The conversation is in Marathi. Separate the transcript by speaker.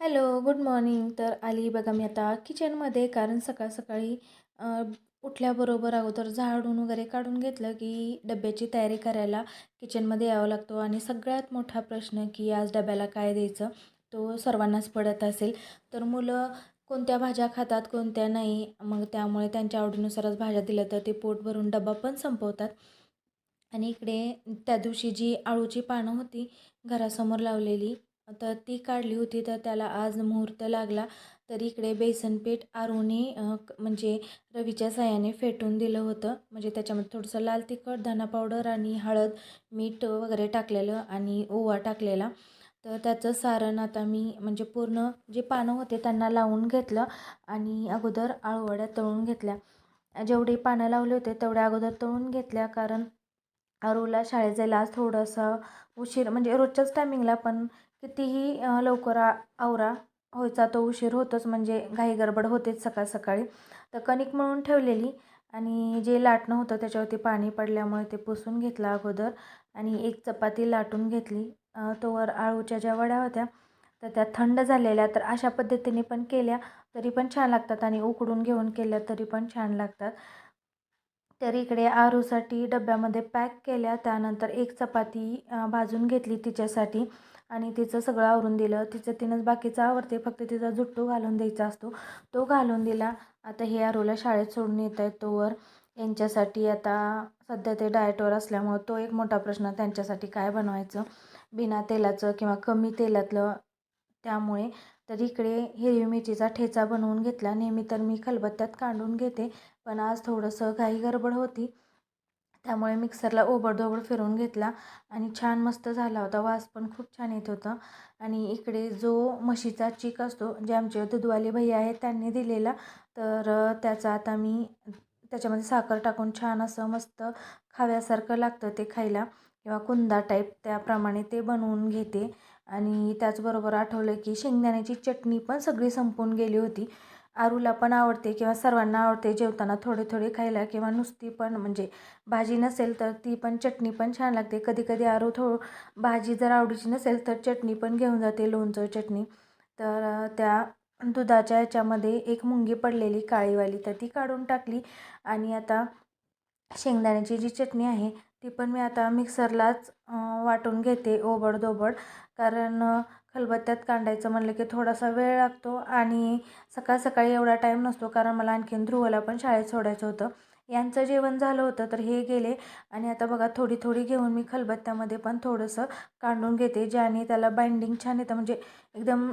Speaker 1: Hello, good morning. तर आली बघा मी आता किचनमध्ये, कारण सकाळी उठल्याबरोबर अगोदर झाडून वगैरे काढून घेतलं की डब्याची तयारी करायला किचनमध्ये यावं लागतो. आणि सगळ्यात मोठा प्रश्न की आज डब्याला काय द्यायचं, तो सर्वांनाच पडत असेल. तर मुलं कोणत्या भाज्या खातात, कोणत्या नाही. मग त्यामुळे त्यांच्या आवडीनुसारच भाज्या दिल्या तर ते पोट भरून डबा पण संपवतात. आणि इकडे त्या दिवशी जी अळूची पानं होती घरासमोर लावलेली, तर ती काढली होती. तर त्याला आज मुहूर्त लागला. तर इकडे बेसन पीठ आरूने म्हणजे रवीच्या साहाय्याने फेटून दिलं होतं. म्हणजे त्याच्यामध्ये थोडंसं लाल तिखट, धना पावडर आणि हळद, मीठ वगैरे टाकलेलं आणि ओवा टाकलेला. तर त्याचं सारण आता मी म्हणजे पूर्ण जे पानं होते त्यांना लावून घेतलं आणि अगोदर अळूवड्या तळून घेतल्या. जेवढी पानं लावली होते तेवढ्या अगोदर तळून घेतल्या, कारण आरूला शाळेत जायला आज थोडासा उशीर, म्हणजे रोजच्याच टायमिंगला पण कितीही लवकर आवरा व्हायचा तो उशीर होतोच, म्हणजे घाई गडबड होतेच सकाळ सकाळी. तर कणिक मळून ठेवलेली आणि जे लाटणं होतं त्याच्यावरती पाणी पडल्यामुळे ते पुसून घेतलं अगोदर. आणि एक चपाती लाटून घेतली. तोवर आळूच्या ज्या वड्या होत्या तर त्या थंड झालेल्या, तर अशा पद्धतीने पण केल्या तरी पण छान लागतात आणि उकडून घेऊन केल्या तरी पण छान लागतात. तर इकडे आरूसाठी डब्यामध्ये पॅक केल्या. त्यानंतर एक चपाती भाजून घेतली तिच्यासाठी आणि तिचं सगळं आवरून दिलं. तिनंच बाकीचं आवरते, फक्त तिचा जुट्टू घालून द्यायचा असतो, तो घालून दिला. आता हे आरूला शाळेत सोडून येत आहेत तोवर यांच्यासाठी आता सध्या ते डाएटवर असल्यामुळं तो एक मोठा प्रश्न, त्यांच्यासाठी काय बनवायचं बिना तेलाचं किंवा कमी तेलातलं. त्यामुळे तर इकडे हिरवी मिरचीचा ठेचा बनवून घेतला. नेहमी तर मी खलबत्त्यात काढून घेते, पण आज थोडंसं घाई गडबड होती त्यामुळे मिक्सरला ओबडधोबड फिरवून घेतला आणि छान मस्त झाला होता. वास पण खूप छान येत होता. आणि इकडे जो म्हशीचा चीक असतो, जे आमचे दूधवाले भैया आहेत त्यांनी दिलेला, तर त्याचा आता मी त्याच्यामध्ये साखर टाकून छान असं मस्त खाव्यासारखं लागतं ते खायला, किंवा कुंदा टाईप, त्याप्रमाणे ते बनवून घेते. आणि त्याचबरोबर आठवलं की शेंगदाण्याची चटणी पण सगळी संपून गेली होती. आरूला पण आवडते किंवा सर्वांना आवडते जेवताना थोडे थोडे खायला, किंवा नुसती पण म्हणजे भाजी नसेल तर ती पण चटणी पण छान लागते. कधी कधी आरू भाजी जर आवडीची नसेल तर चटणी पण घेऊन जाते, लोणचं चटणी. तर त्या दुधाच्या ह्याच्यामध्ये एक मुंगी पडलेली काळीवाली, तर ती काढून टाकली. आणि आता शेंगदाण्याची जी चटणी आहे ती पण मी आता मिक्सरलाच वाटून घेते ओबडधोबड, कारण खलबत्त्यात कांडायचं म्हणलं की थोडासा वेळ लागतो आणि सकाळी एवढा टाईम नसतो, कारण मला आणखीन ध्रुवला पण शाळेत सोडायचं होतं. यांचं जेवण झालं होतं तर हे गेले. आणि आता बघा थोडी थोडी घेऊन मी खलबत्त्यामध्ये पण थोडंसं काढून घेते, ज्याने त्याला बाइंडिंग छान येतं, म्हणजे एकदम